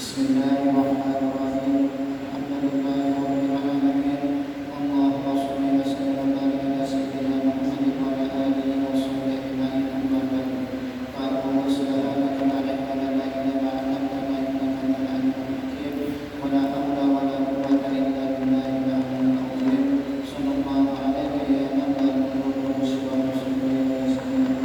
Bismillahirrahmanirrahim. Alhamdulillahirabbil alamin. Allahumma shalli wa sallim ala sayyidina Muhammadin wa ala alihi wa sahbihi ajma'in. Amma ba'd. Fa'aqulu subhanaka la ilma lana illa ma 'allamtana innaka antal alimul hakim. Wa la hawla wa la quwwata illa billahil aliyyil azim. Sallallahu alaihi ya man la yadurru wa sallallahu wa sallam ala nabiyyina Muhammadin wa ala alihi wa sahbihi wa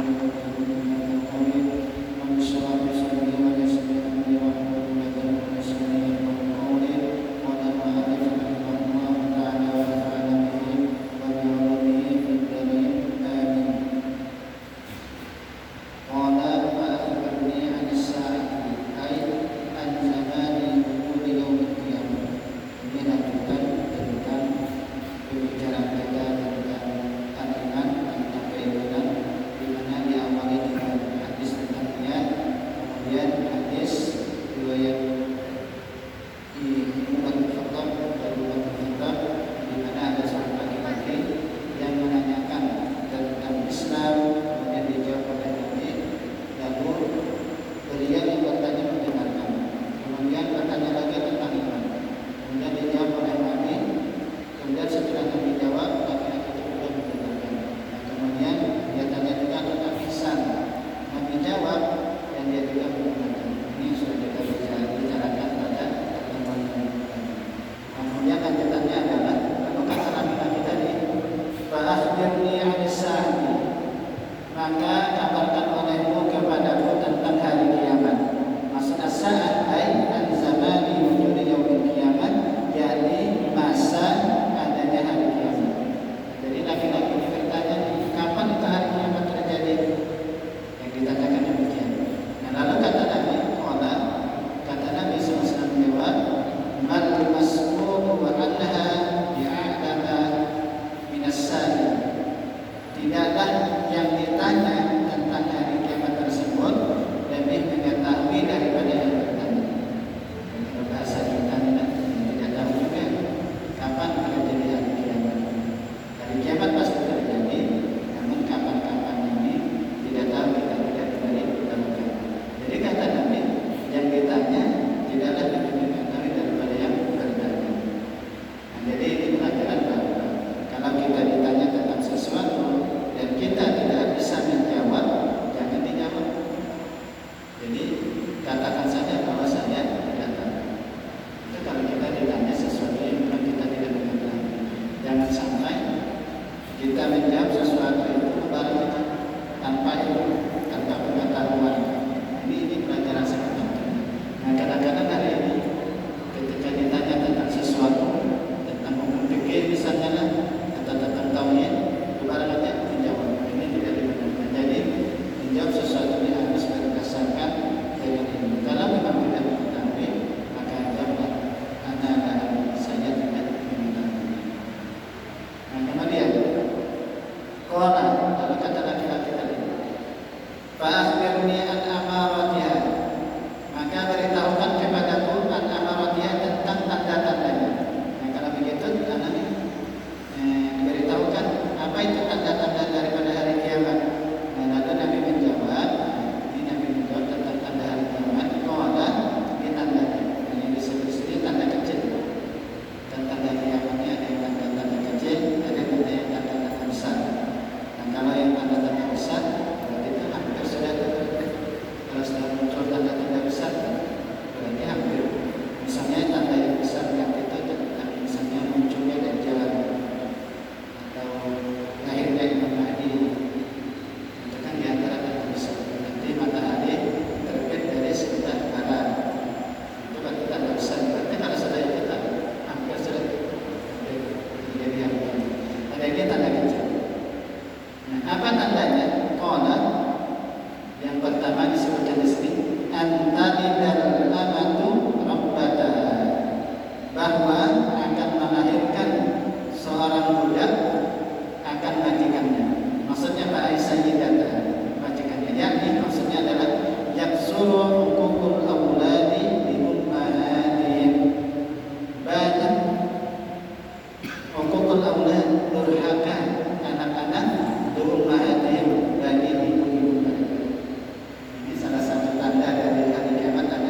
Ini salah satu tanda dari hari kiamat.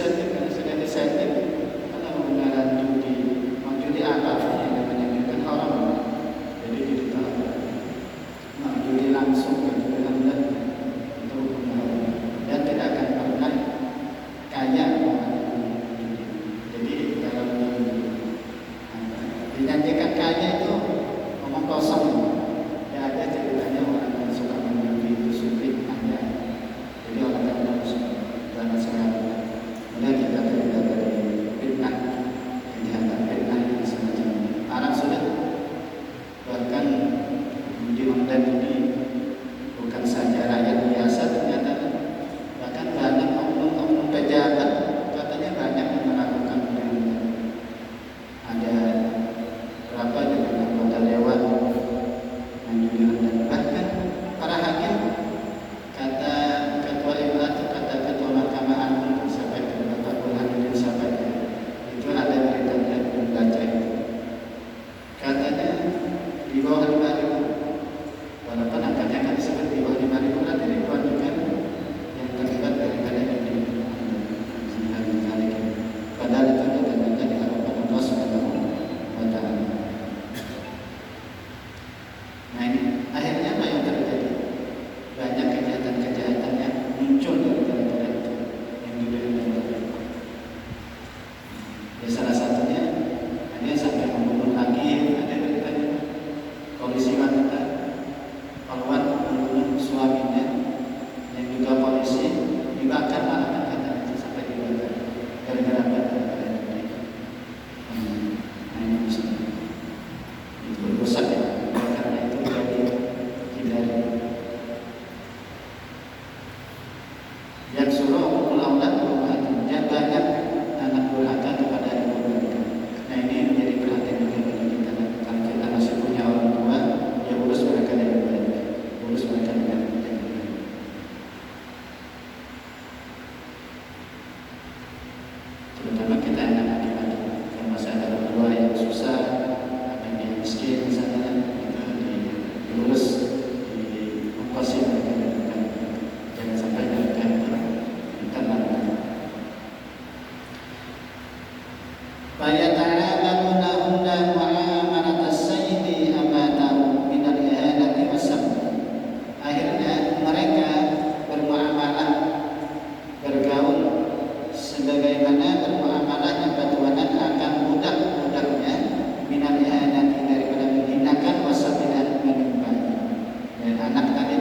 disetting, kalau sudah disetting, kalau menggunakan judi, mau judi apa yang namanya kan orang, jadi judi tahu, mau judi langsung, judi online, itu dan tidak akan pernah kaya. Jadi kalau dijanjikan kaya itu omong kosong, ya ada ceritanya orang yang suka menjudi itu supir kaya, jadi orang yang harus dalam sekali. Kemudian kita terhindar dari fitnah, kejahatan fitnah yang semacam ini. Arab sudah bahkan di online ini bukan saja rakyat biasa, ternyata bahkan banyak oknum-oknum pejabat katanya banyak yang melakukan ini. Ada berapa dengan anggota dewan yang judi online, bahkan para hakim, kata ketua MA atau kata ketua Mahkamah Agung sampai ke Bapak Burhanuddin sampai itu ada beritanya membaca itu, katanya di bawah 5.000, walaupun angkanya kan disebut di bawah 5.000, nanti ribuan juga yang terlibat daripada ini. Padahal itu datangnya di hadapan Allah Subhanahu wa Ta'ala. Nah ini akhirnya apa yang terjadi? Banyak kejahatan-kejahatan yang muncul dari gara-gara itu yang diberikan. Ya salah satunya ada yang sampai membunuh lagi, ada beritanya polisi wanita keluar membunuh suaminya yang juga polisi dibakar, malah katanya itu sampai dibakar gara-gara apa? Nah ini bisa itu rusak ya, karena itu jadi hindari. Yang suruh aulad dia banyak anak durhaka kepada ibu mereka. Nah ini menjadi perhatian juga bagi kita. Kalau kita masih punya orang tua, ya urus mereka dengan baik, urus mereka dengan baik. Terutama kita anak laki-laki, kalau masih ada orang tua yang susah, ada yang miskin misalnya, itu diurus, diongkosi mereka dengan baik. Jangan sampai mereka terlantar. Fayata'alamuna mu'amalat as-sayyidi amatahu minal ihanati wasam. Akhirnya mereka bermuamalah, bergaul sebagaimana bermuamalahnya batuanan akan budak-budaknya minal ihanati, daripada menghinakan, wasam dan menyembah. Dan anak tadi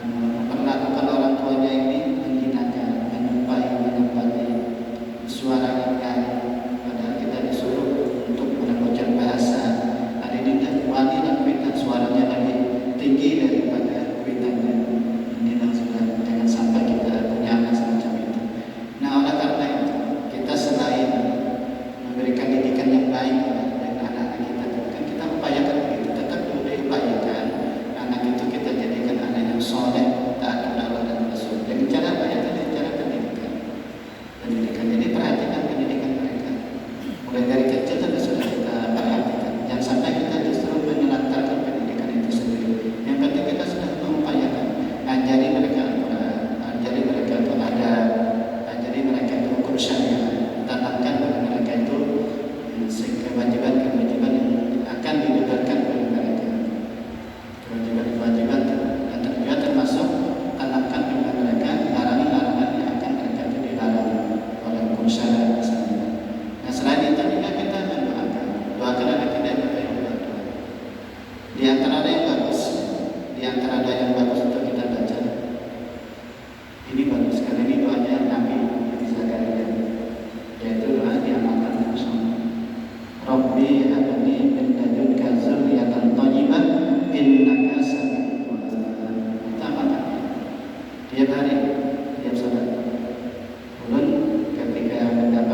memperlakukan orang tuanya ini menghinakan, menyembah, menyembah, suara indah. Padahal kita disuruh untuk mengucapkan bahasa. Ada ini wanita dan kuitan suaranya lebih tinggi daripada kuitannya. Ini sudah jangan sampai kita punya anak semacam itu. Nah oleh karena itu kita selain memberikan didikan yang baik dengan anak-anak kita, kan kita upayakan begitu, tetap diupayakan anak itu kita jadikan anak yang soleh, taat kepada Allah dan Rasul. Dengan cara apa ya? Tadi cara pendidikan. Jadi perhatikan pendidikan mereka. Mulai dari kecil sudah kita perhatikan. Jangan sampai kita justru menelantarkan pendidikan itu sendiri. Yang penting kita sudah mengupayakan ajari mereka Al-Quran, ajari mereka itu ada, ajari mereka itu hukum syariat, tanamkan bagi mereka itu kewajiban-kewajiban yang akan dibebankan oleh mereka. Kewajiban-kewajiban dan juga termasuk tanamkan kepada mereka larangan-larangan yang akan mereka itu dilarang oleh hukum syariat misalnya. Nah selain itu juga kita mendoakan, doakan anak kita yang berdoa. Di antara ada yang bagus, di antara ada yang bagus untuk kita baca. Ini bagus karena ini doanya Nabi Zakaria, yaitu doa diamalkan bersama. Rabbi habli min ladunka dzurriyyatan thayyibah innaka sami'ud du'a. Kita amalkan tiap hari, tiap salat. Ulun ketika mendapat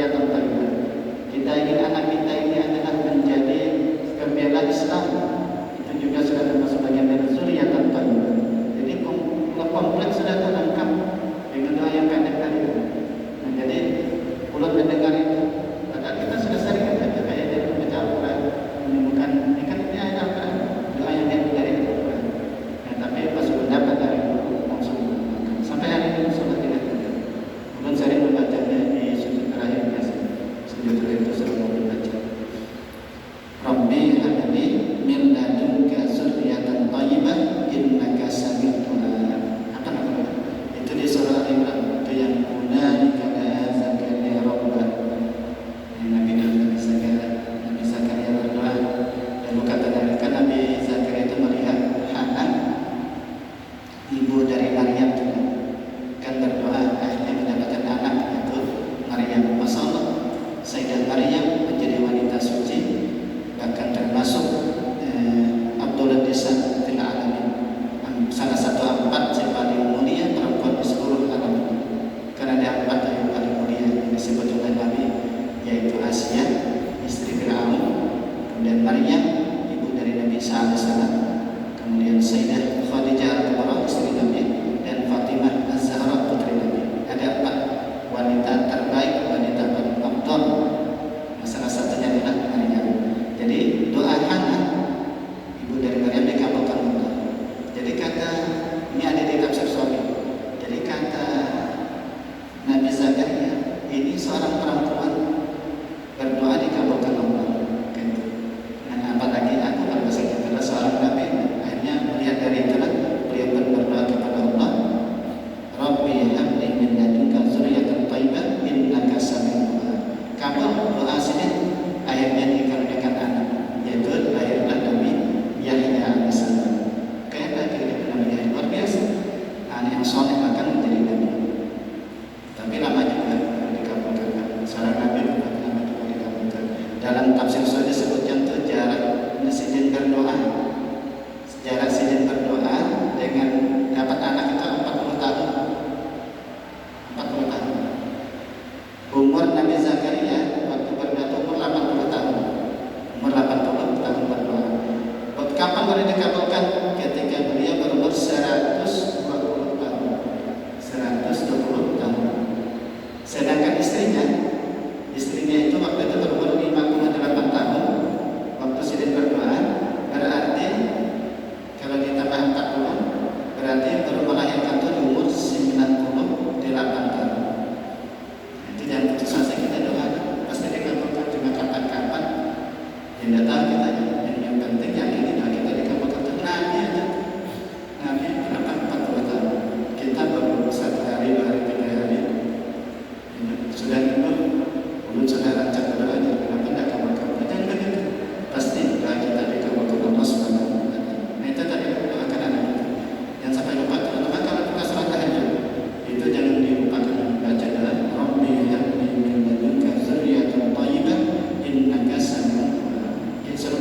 dzurriyyatan thayyibah. Kita ingin anak kita ini adalah menjadi pembela Islam. Itu juga sudah termasuk bagian dari dzurriyyatan thayyibah. Jadi komplit sudah terlengkap dengan doa yang pendek tadi. Nah, jadi ulun mendengar itu, padahal kita sudah sering ada kayak dari membaca Al-Quran menemukan ini kan ini ayat Al-Quran, doa yang dari Al-Quran. Nah, tapi pas mendapat dari langsung sampai hari ini sudah tidak ada. Ulun sering membacanya di sujud terakhir biasa. Sujud terakhir itu sering membaca. Rabbi habli min ladunka dzurriyyatan thayyibah innaka sami'ud du'a. Apa namanya? Itu di surah Al-Imran, itu yang hunalika Zakaria Rabbah. Nabi Zakaria berdoa. Lalu kata Nabi Zakaria itu melihat Hana, ibu dari Maryam juga kan berdoa akhirnya mendapatkan anak yaitu Maryam. Masya Allah, Sayyidah Maryam menjadi wanita suci, bahkan termasuk Abdullah Desa Fil Alamin, salah satu empat yang paling mulia perempuan di seluruh alam. Karena ada empat yang paling mulia yang disebut oleh Nabi, yaitu Asia, istri Fir'aun, kemudian Maryam, ibu dari Nabi Isa alaihissalam, kemudian Sayyidah Khadijah al-Kubra, istri Nabi, dan Fatimah az-Zahra, putri Nabi. Ada empat wanita terbaik, wanita paling afdal. Salah satunya adalah Maryam. Jadi doa Hana, ibu dari Maryam, dikabulkan Allah. Jadi kata ini ada di tafsir Sahih. Jadi kata Nabi Zakaria, ini seorang perempuan berdoa dikabulkan Allah. Gitu. Nah, apalagi aku kalau saya adalah seorang nabi, akhirnya melihat dari itulah beliau pun berdoa kepada Allah, Rabbi habli min ladunka dzurriyyatan thayyibah innaka sami'ud du'a. Kabul doa sini akhirnya dikaruniakan anak, yaitu lahirlah Nabi Yahya alaihissalam. Kayak lagi Nabi Yahya luar biasa. Anak yang soleh akan menjadi nabi. Tapi lama juga dikabulkan. Seorang nabi lama juga dikabulkan. Dalam tafsir Sahih disebutkan itu jarak Sidin berdoa. Jarak Sidin berdoa dengan dapat anak itu 40 tahun. 40 tahun. Umur Nabi Zakaria waktu berdoa umur 80 tahun. Umur 80 tahun berdoa. Kapan baru dikabulkan? Ketika beliau berumur 120 tahun. 120 tahun. Sedangkan istrinya itu waktu itu berumur 58 tahun waktu Sidin berdoa. Berarti kalau ditambah 40 berarti baru melahirkan itu di umur 98 tahun. Itu jangan putus asa, kita doa pasti dikabulkan, cuma kapan-kapan tidak tahu kita. Yang penting yang ini doa kita dikabulkan. Nabi aja, Nabi berapa 40 tahun, kita baru 1 hari, 2 hari, 3 hari sudah nimbuh. Ulun sudah rancang doa aja, kenapa tidak kabulkan? Jangan begitu, pasti doa kita dikabulkan Allah Subhanahu wa Ta'ala. Nah, itu tadi doakan anak kita. Jangan sampai lupa teman-teman, kalau kita sholat tahajud itu jangan dilupakan baca doa Rabbi habli min ladunka dzurriyyatan thayyibah innaka sami'ud du'a. Ini seru.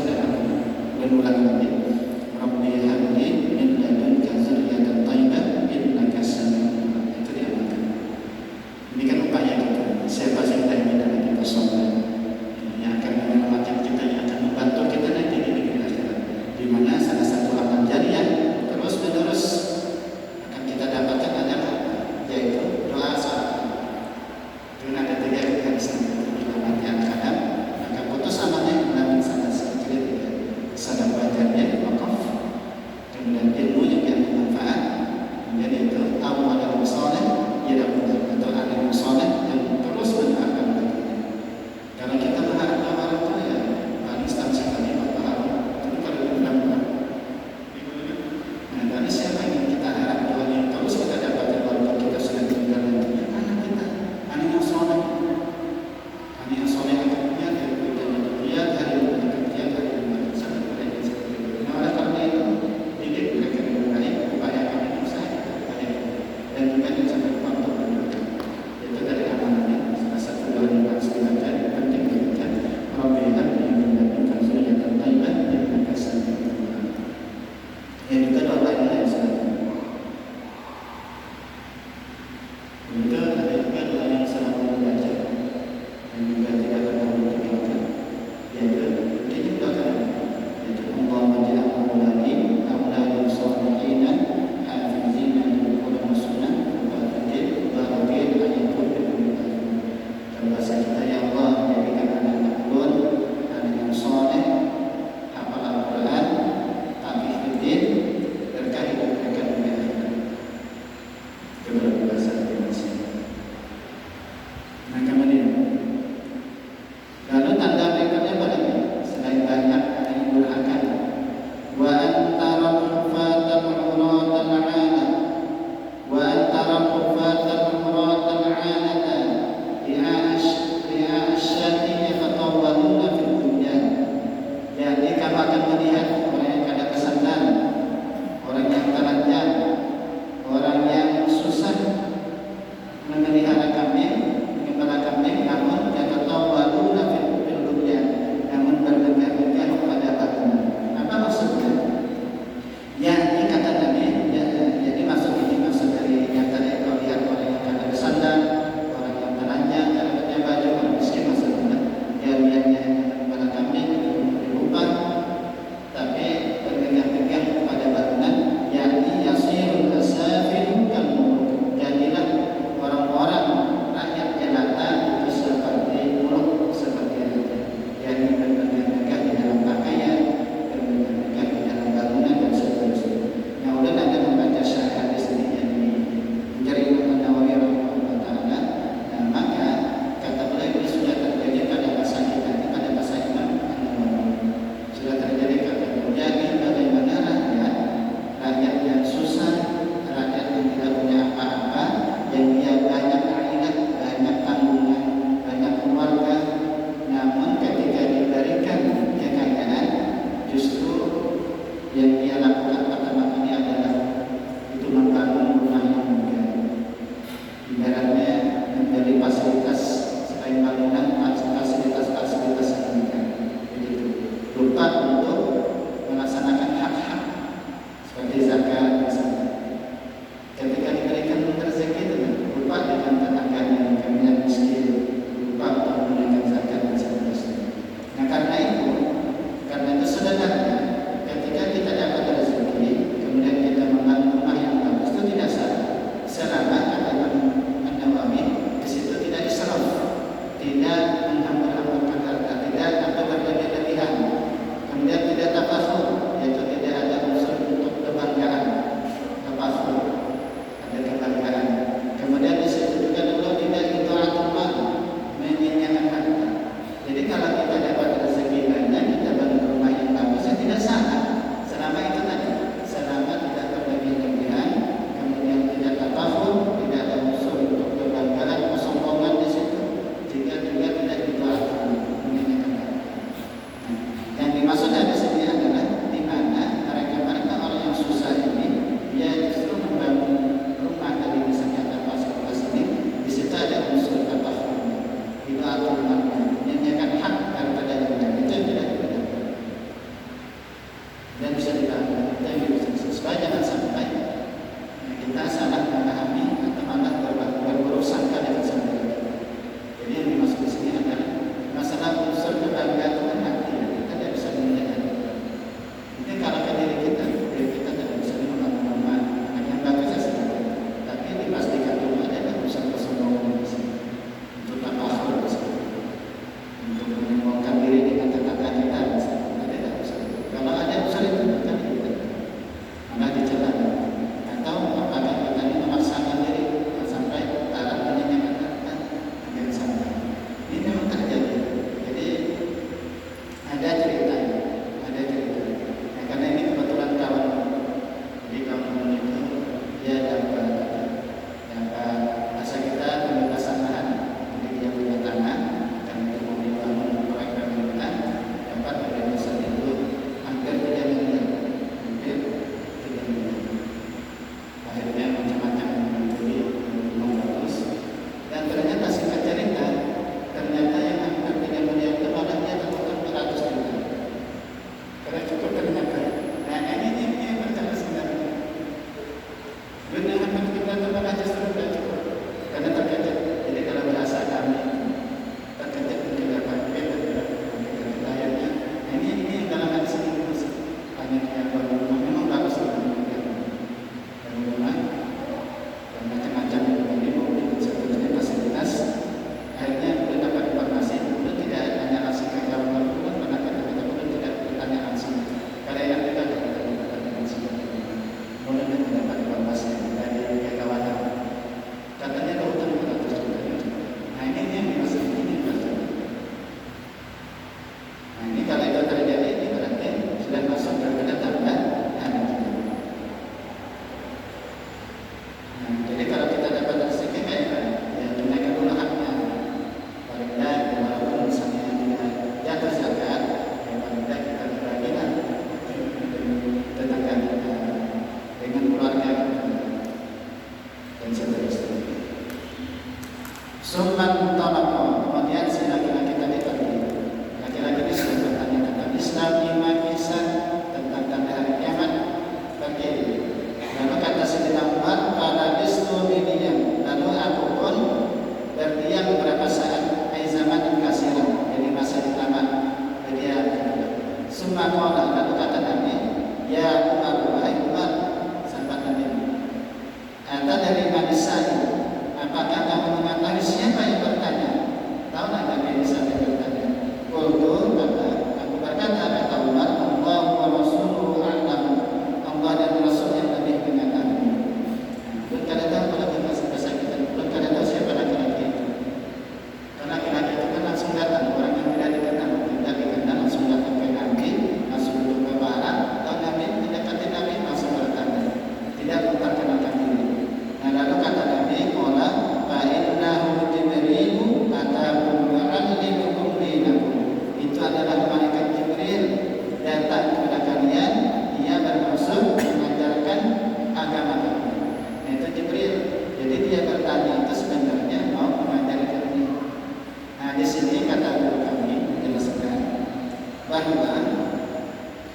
bahwa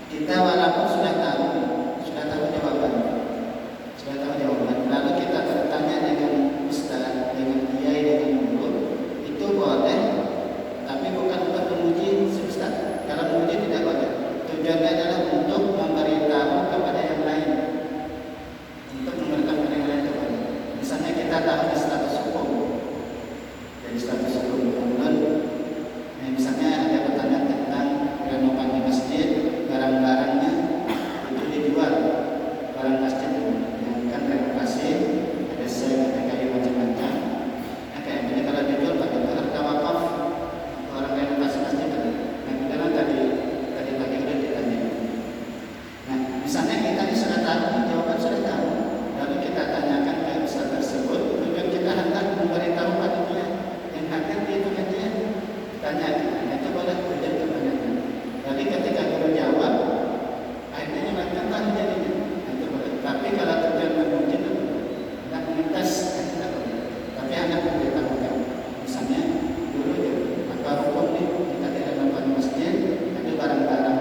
kita walaupun sudah tahu jawabannya, lalu kita bertanya dengan ustaz, dengan kiai, dengan guru, itu boleh, tapi bukan untuk memuji si ustaz. Kalau memuji tidak boleh. Tujuannya adalah untuk memberitahu kepada yang lain, itu boleh. Misalnya kita tahu di status hukum, jadi status hukum, misalnya ada pertanyaan tentang renovasi masjid, barang-barangnya itu dijual, barang masjid yang kan renovasi, ada sel, ada kayu macam-macam. Nah, kayak gini kalau dijual pakai harga wakaf orang renovasi masjid, nah kemudian tadi pagi udah ditanya. Nah, misalnya kita sudah tahu, jawaban sudah tahu, lalu kita tanyakan ke ustaz tersebut, tujuan kita hendak memberitahu panitia yang hadir di itu kajian, tanya, itu boleh tujuan kepadanya. Jadi ketika guru jawab, akhirnya nyalakan tanya jadinya, itu boleh. Tapi kalau tujuan memuji, hendak mengetes, tidak boleh. Tapi hendak memberitahukan, misalnya guru apa hukum kita tidak melakukan masjid, ada barang-barang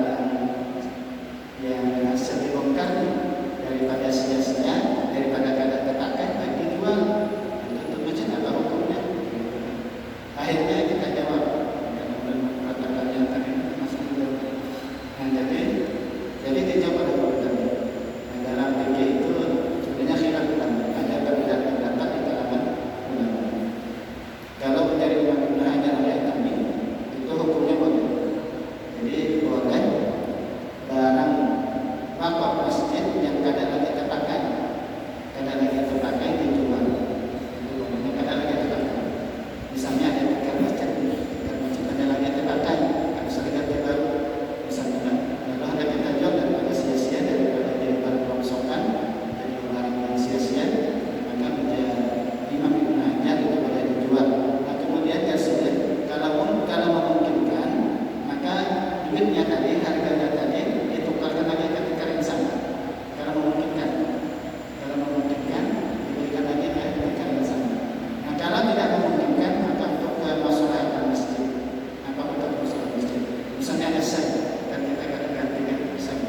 yang hasil dibongkar daripada sia-sia, daripada kada terpakai, baik dijual. Untuk masjid apa hukumnya? Akhirnya kita jawab. Jadi dijawab oleh guru tadi. Dalam fikih itu sebenarnya khilaf ulama, ada perbedaan pendapat di kalangan ulama. Kalau menjadi Imam Ibnu Hajar al-Haytami itu hukumnya boleh. Jadi boleh barang wakaf masjid yang kadang lagi terpakai dijual. Itu boleh, kadang lagi terpakai. Misalnya ada tikar masjid ada lagi terpakai, ada serigala baru, misalnya. Lalu ada kita jual daripada sia-sia, daripada jadi barang rongsokan, jadi barang yang sia-sia, maka menjadi Imam Ibnu Hajar itu boleh dijual. Nah kemudian ya sudah, kalau memungkinkan, maka duitnya tadi, harganya tadi ditukarkan lagi ke tikar yang sama. Kalau memungkinkan diberikan lagi ke tikar yang sama. Nah kalau tidak memungkinkan, maka untuk kemaslahatan masjid, misalnya ada sel, dan kita ganti-gantikan sel.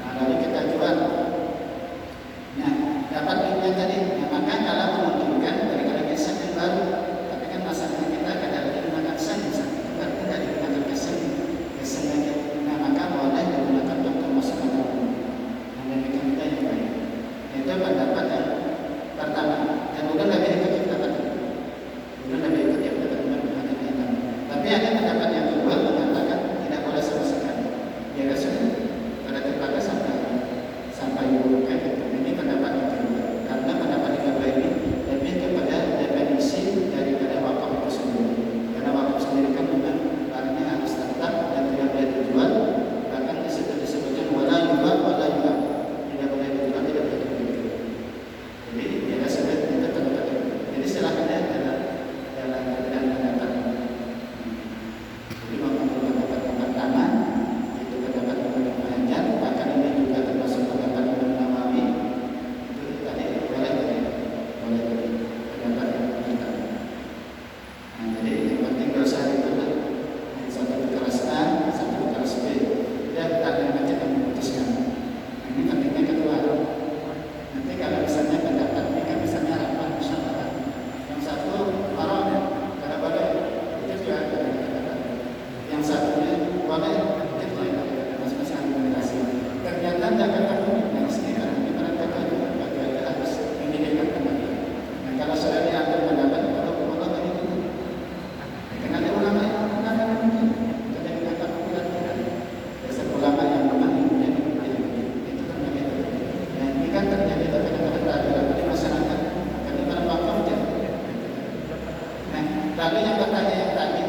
Nah lalu kita jual. Nah dapat duitnya tadi. Nah, maka kalau memungkinkan berikan lagi sel yang baru. Tapi kan masalahnya kita kadang lagi menggunakan sel, misalnya itu tidak digunakan kesan lagi. Nah maka boleh digunakan untuk kemaslahatan umum. Nah demikian kita yang baik. Itu pendapat yang pertama. Dan udah lebih ikut kita tadi. Tapi ada pendapat yang kedua mengatakan tidak boleh sama sekali. Ya sudah, pada terpakai sampai bukan. Ini pendapat yang kedua. Karena pendapat yang kedua ini lebih kepada definisi daripada wakaf itu sendiri. Karena wakaf sendiri kan memang barangnya harus tetap dan tidak boleh dijual. Bahkan di situ disebutkan wala yuba, tidak boleh dijual, tidak boleh dijual. Jadi ya sudah, itu pendapat. Jadi silakan ya dalam pendapat. Jadi pendapat yang pertama itu pendapat Ibnu Hajar, bahkan ini juga termasuk pendapat Imam Nawawi. Itu tadi boleh pendapat yang pertama. Nah, jadi yang penting dosa itu satu keras A, satu keras B. Dia takdir macam yang memutuskan. Nah, ini pentingnya kedua. Nanti kalau misalnya pendapat ini kan misalnya apa musyawarah. Yang satu haram ya, karena boleh itu juga ada. Yang satunya boleh itu masing-masing argumentasi. Ternyata tidak ketemu yang sekitar ini mereka juga harus memilihkan pendapat. Nah kalau sudah diambil pendapat kalau ulama itu, karena ada ulama yang mengatakan ini, jadi kita bukan dasar ulama yang memang ilmunya itu terjadi. Dan ini kan terjadi kadang-kadang ada di masyarakat, karena para wakaf jadi. Nah lalu yang bertanya yang tadi.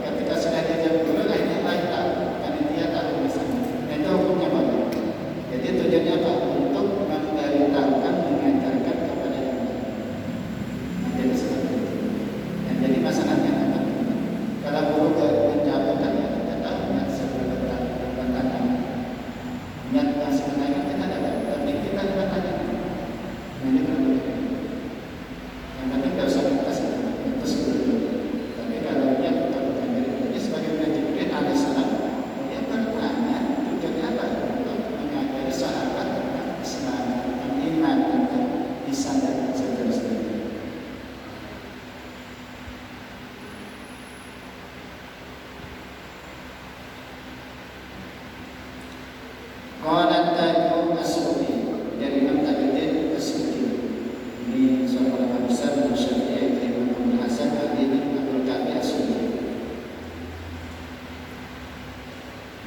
Ketika sudah dijawab dulu, akhirnya lain tahu.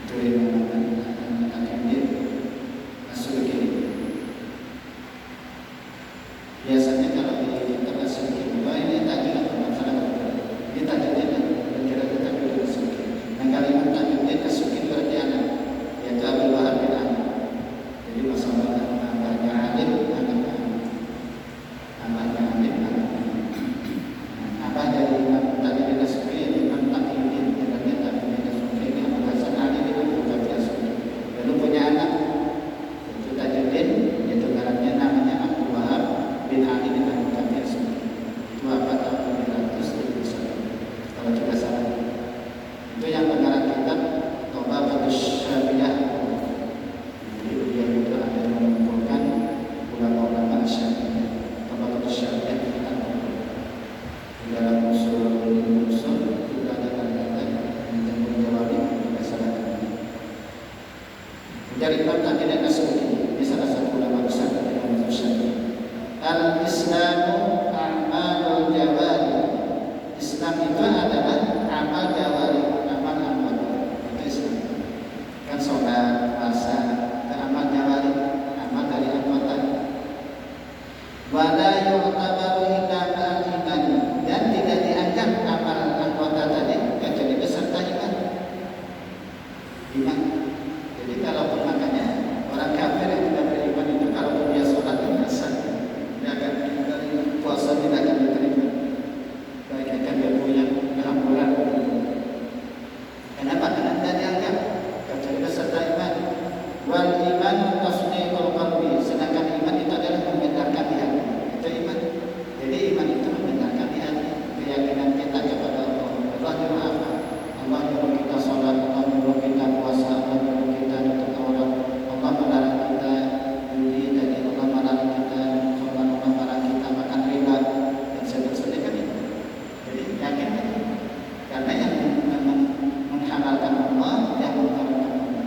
Itu yang akan masuk ke biasanya kalau di kita masuk ke ini tajud atau masalah ini tajudnya dan kira-kira kita boleh masuk. Nah kalimat tajudnya kasukin berarti anak yaitu Abdul Wahab bin Anak. Jadi masalah anaknya Alim, anaknya Alim, apa jadi imam tadi dia kasukin imam Taqiyuddin katanya tadi dia kasukin ini Abu Hasan Ali bin Abu Bakar As-Siddiq. Lalu punya anak itu Tajuddin, yaitu ngarannya namanya Abdul Wahab bin Ali bin Abu Bakar As-Siddiq. Itu apa tahun 1931 kalau tidak salah. Itu yang pengarang kitab Tabaqatus Syariah. Jadi dia itu ada yang mengumpulkan ulama-ulama Syafi'iyah. Tabaqatus Syariah kita di dalam usul juga ada kata-kata yang menjawab juga salah. Dari Imam Taqiyuddin As-Subki, ini salah satu ulama besar dari Imam Syafi'i. Al-Islamu a'malul jawari. Islam itu adalah amal jawari, amal anggota. Itu Islam. Kan sholat, puasa, itu amal jawari, amal dari anggota. Wala yu'tabaru illa ma'al iman, dan tidak dianggap amal anggota tadi kecuali beserta iman. Iman. Jadi kalau makanya orang kafir yang tidak beriman itu kalau dia sholat itu sah, dia akan dari puasa tidak akan diterima. Baik akan dia punya kehamburan. Kenapa? Karena tidak dianggap kecuali beserta iman. Wal iman tasdiqul qalbi, sedangkan iman itu adalah membenarkan di hati. Itu iman. Jadi iman itu membenarkan di hati, keyakinan kita kepada Allah. Allah nyuruh apa? Allah nyuruh kita sholat, Allah nyuruh kita puasa, Allah nyuruh kita tutup aurat, Allah melarang kita judi, jadi Allah melarang kita sholat, Allah melarang kita makan riba dan sebagainya kan itu. Jadi yakin kan? Karena yang menghalalkan Allah, yang mengharamkan Allah.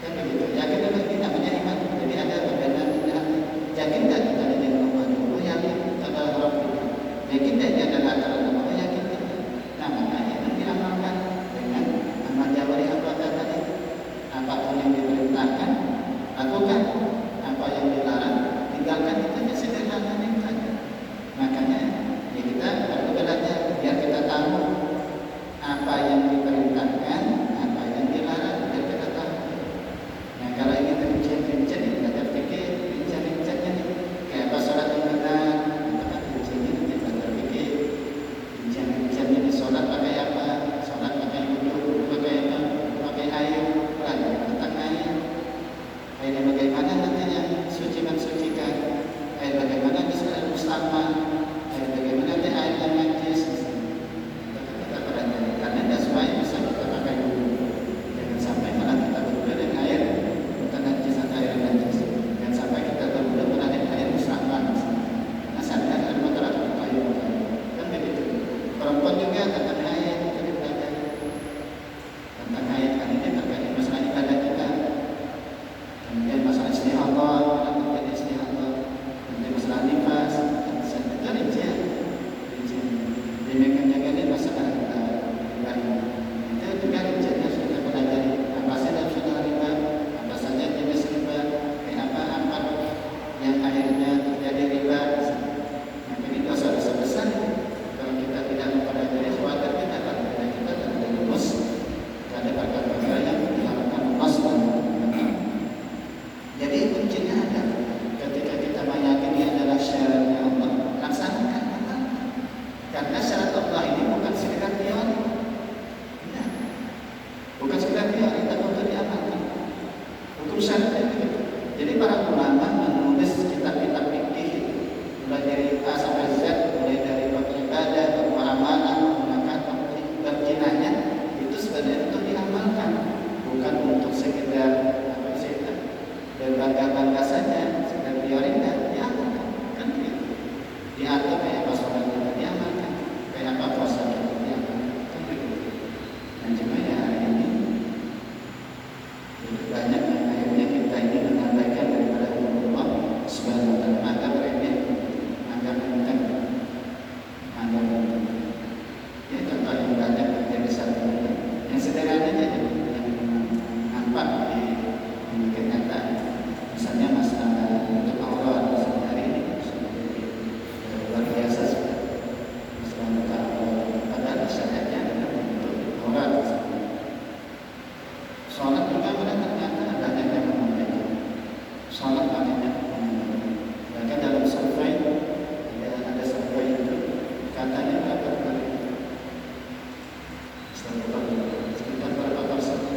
Kan begitu. Yakin dengan kita namanya iman. Jadi ada perbedaan di hati. Yakin tak kita dengan Allah? Oh yakin kita adalah Rabb kita. Yakin tak dia adalah antara Allah? Yakin kita. Nah makanya itu diamalkan dengan amal jawari anggota tadi. Apapun yang diperintahkan, lakukan. Apa yang dilarang, tinggalkan. Itu hanya sederhana saja. Makanya ya kita perlu belajar biar kita tahu apa yang diperintahkan, apa yang dilarang, biar kita tahu. Nah kalau ini rincian-rincian ini kita terpikir rincian-rinciannya nih kayak apa sholat yang benar, itu kan rinciannya kita terpikir rincian-rinciannya di sholat pakai apa, sholat pakai wudhu, pakai apa, pakai air, tentang air. Airnya bagaimana nantinya suci mensucikan, air bagaimana bisa mustama, air bagaimana nanti air yang najis. Kita pelajari karena tidak semuanya bisa kita pakai dulu. Jangan sampai malah kita berguna dengan air bukan najis atau air najis. Jangan sampai kita berguna dengan air mustama. Karena sadar ada masalah air kan begitu. Perempuan juga tentang air kita belajar tentang air kan ini terkait masalah ibadah kita. Kemudian masalah istihadah, kemudian istihadah, kemudian masalah nifas, itu rincian. Demikian juga ini masalah riba. Itu juga rinciannya sudah pelajari apa saja sudah riba, apa saja jenis riba, kayak apa yang akhirnya terjadi riba. Maka ini dosa-dosa besar. Kalau kita tidak mempelajari, khawatir kita akan kita tidak lulus pada perkara-perkara yang diharapkan Allah SWT. Jadi kuncinya ada ketika kita meyakini adalah syaratnya Allah, laksanakan. Karena syarat Allah ini bukan sekedar teori, nah, bukan sekedar teori, tapi untuk diamalkan. Hukum syaratnya begitu. Jadi para ulama menulis kitab-kitab fikih mulai dari A sampai Z, mulai dari bab ibadah, bab muamalah, menggunakan berkinanya itu sebenarnya untuk diamalkan, bukan untuk sekedar apa istilahnya berbangga-bangga saja, sekedar teori dan diamalkan. Kan begitu. Diatur kayak apa sholat kita diamalkan, kayak apa puasa kita diamalkan. Kan begitu. Dan cuma ya hari ini itu banyak yang akhirnya kita ini mengabaikan daripada Allah Subhanahu wa taala. Maka remeh, anggap enteng, anggap enteng. Ya contoh yang banyak terjadi saat ini. Yang sederhana aja, yang Sekitar berapa persen? 58.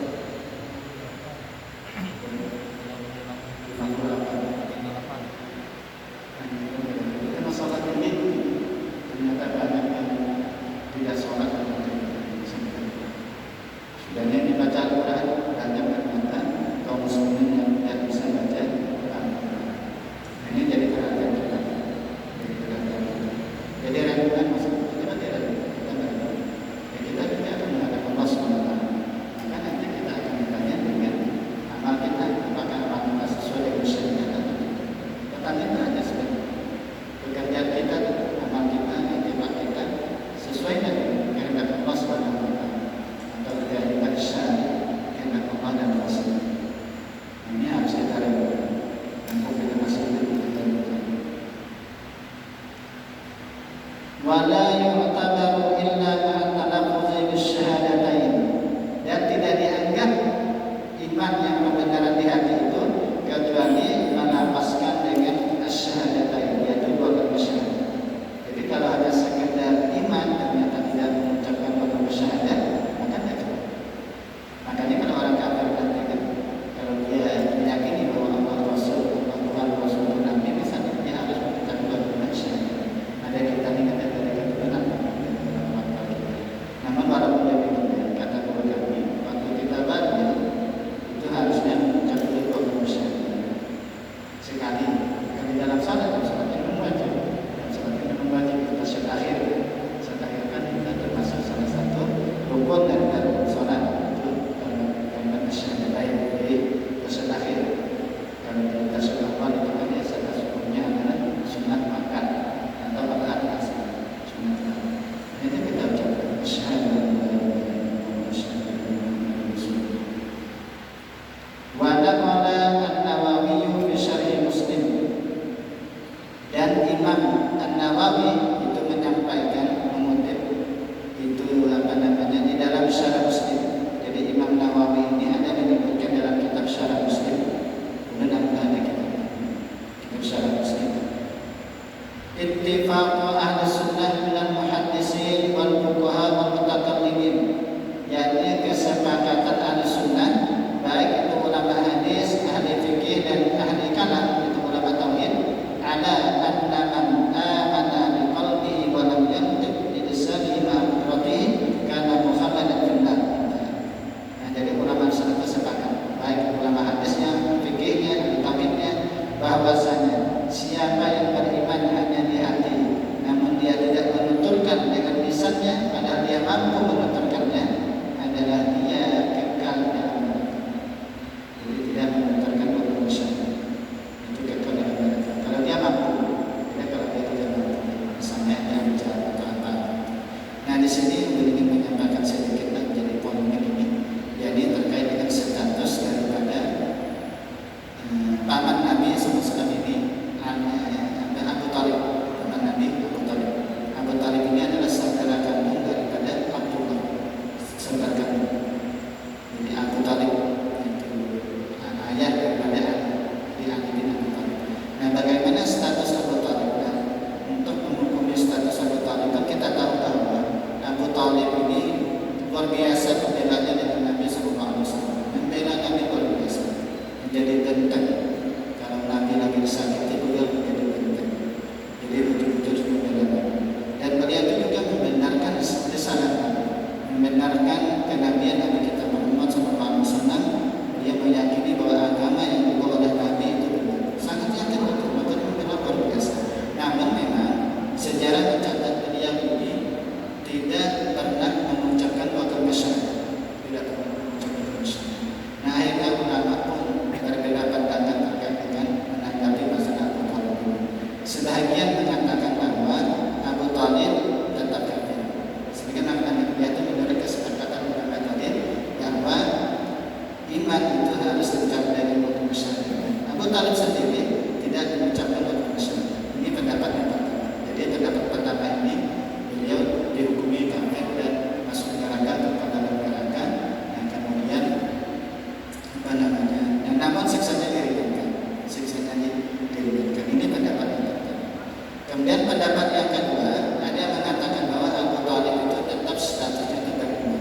Karena sholat ini ternyata banyak yang tidak sholat dan yang dibaca Al-Quran banyak ternyata kaum muslimin yang tidak bisa baca Al-Quran. Ini jadi perhatian kita. Jadi ragukan maksudnya kita tidak ragu. Kita juga akan menghadap Allah SWT. Maka nanti kita akan ditanya dengan amal kita, apakah amal kita sesuai dengan syariat atau tidak. Pertanyaan aja sebenarnya. Pekerjaan kita, amal kita, etikat kita sesuai dengan kehendak Allah SWT atau kehendak syariat, kehendak Allah dan Rasul. Ini harus kita ragukan. Untuk kita masih hidup kita ragukan. Wala yu'tabaru illa ma'at-talaffuzi bisyahadatain, dan tidak dianggap iman yang kebenaran di hati itu kecuali melafazkan dengan asyhadatain, yaitu dua kalimat syahadat. Jadi kalau ada sekedar iman ternyata tidak mengucapkan dua kalimat syahadat, maka tidak cukup. Makanya kalau orang kafir nanti kan, kalau dia meyakini bahwa Allah Rasul, Allah Tuhan, Rasul Nabi, misalnya dia harus mengucapkan dua kalimat syahadat. Ada kita ini kata dari keturunan, namun walaupun demikian kata guru kami, waktu kita baca itu harusnya mengucapkan dua kalimat syahadat sekali. Kalau di dalam salat yang membaca, dalam salat yang membaca itu tasyahud akhir. Tasyahud akhir kan kita termasuk salah satu rukun dari dalam salat itu kalimat tasyahadatain. Jadi tasyahud akhir. Kalau di tasyahud awal itu kan biasanya hukumnya adalah sunat makan atau makan asal sunat makan. Itu kita ucapkan asyhadu an la ilaha illallah wa asyhadu anna muhammadan rasulullah. Wa naqala an-Nawawi fi syarh Muslim, dan Imam An-Nawawi itu menyampaikan, mengutip itu di dalam syarah Muslim. Jadi Imam Nawawi ini ada menyebutkan dalam kitab syarah Muslim. Kemudian ada kitab syarah Muslim. Ittifaqu ahli sunnah minal muhaddisin wal fuqaha wal mutakallimin, yakni kesepakatan ahli sunnah baik itu ulama hadis, ahli fikih dan ahli kalam, itu ulama tauhid, ala anna man amana bi qalbihi wa lam yantiq bi lisanihi ma qudratihi kana mukhalladan fil nar. Nah, jadi ulama sunnah sepakat, baik ulama hadisnya, fikihnya, ahli tauhidnya, bahwasanya siapa yang beriman hanya di hati, namun dia tidak menuturkan dengan lisannya, padahal dia mampu menuturkannya, adalah dia kekal dalam neraka. Jadi tidak menuturkan hukum syariat, itu kekal dalam neraka. Kalau dia mampu, tidak. Kalau dia tidak mampu, misalnya dia bicara apa. Nah, di sini ingin menyampaikan sedikit lagi jadi polemik ini, jadi terkait dengan status daripada paman Nabi SAW ini, Abu Talib. Paman Nabi Abu Talib. Abu Talib ini adalah saudara kandung daripada Abdullah, saudara kandung. Jadi Abu Talib itu ayah daripada Ali bin Abi Thalib. Nah, bagaimana status Abu Talib? Nah, untuk menghukumi status Abu Talib, kita tahu bahwa Abu Talib ini luar biasa pembelanya dengan Nabi SAW. Membela Nabi luar biasa, menjadi benteng. Kalau Nabi lagi disakiti, beliau menjadi benteng. Jadi betul-betul membela Nabi. Dan beliau juga membenarkan risalah Nabi, membenarkan kenabian Nabi kita Muhammad SAW. Dia meyakini bahwa agama yang dibawa oleh Nabi itu benar. Sangat yakin betul, bahkan membela luar biasa. Namun memang sejarah mencatat beliau ini tidak pernah mengucapkan dua kalimat syahadat. Tidak pernah mengucapkan dua kalimat syahadat. Nah, akhirnya ulama pun berbeda pandangan terkait dengan menanggapi masalah Abu Talib ini. Sebahagian mengatakan bahwa Abu Talib tetap kafir. Sebagian mengatakan itu menurut kesepakatan ulama tadi bahwa iman itu harus diucapkan dari mulut syahadat. Abu Talib sendiri tidak mengucapkan mulut syahadat. Ini pendapat yang pertama. Jadi pendapat pertama ini beliau dihukumi kafir dan masuk neraka atau dalam neraka. Yang kemudian namun siksanya diringankan. Ini pendapat yang pertama. Kemudian pendapat yang kedua, ada yang mengatakan bahwa Abu Talib itu tetap statusnya itu beriman.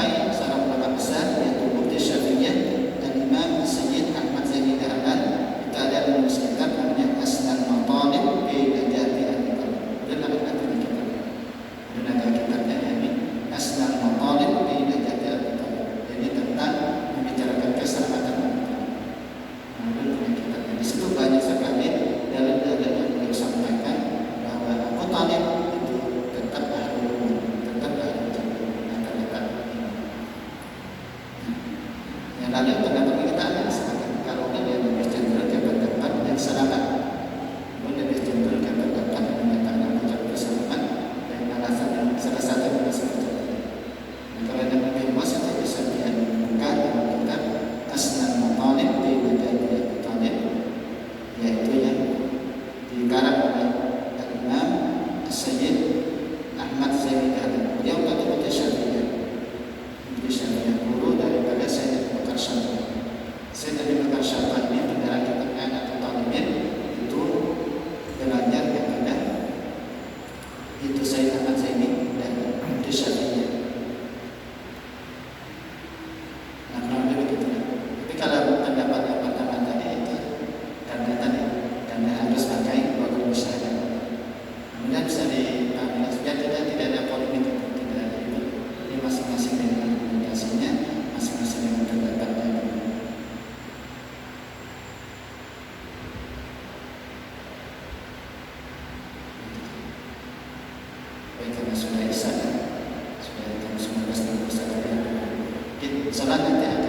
sampai seorang ulama besar yaitu Mufti Syafi'iyah dan Imam Sayyid Ahmad Zaini Dahlan itu ada menulis kitab namanya Asnal Matalib fi Najati Al-Kitab. Dan ada kitab. Dan ada kitabnya yakni Asnal Matalib fi Najati Al-Kitab. Jadi tentang membicarakan keselamatan. Di situ banyak sekali dalil-dalil yang beliau sampaikan bahwa Abu Talib itu tetap ahlul iman, tetap ahlul jannah. Yang lalu pendapat kita ada sepakat kalau dia lebih cenderung ke pendapat yang selamat, lebih cenderung ke pendapat yang menyatakan ucapan selamat dan alasan yang salah satu yang seperti itu. Kalau ada lebih luas itu bisa dia buka dalam kitab Asnal Matalib di Najati Al-Kitab, yaitu yang dikarang oleh Imam Sayyid Ahmad Zaini Dahlan. Beliau adalah Mufti Syafi'iyah, guru daripada Sayyid Abu Bakar Syafii. Sayyid Abu Bakar Syafii ini pengarang kitabnya Abu Talibin itu belajar kepada itu Sayyid Ahmad Zaini dan Mufti Syafi'iyah. Nah, kurang lebih begitu. Tapi kalau pendapat yang pertama tadi itu karena harus pakai dua guru besar. Kemudian bisa dipahami tidak ada polemik, tidak ada itu. Ini masing-masing dengan argumentasinya, masing-masing dengan pendapatnya. Baik, karena sudah isya, sudah jam 19.30 saja. Salat nanti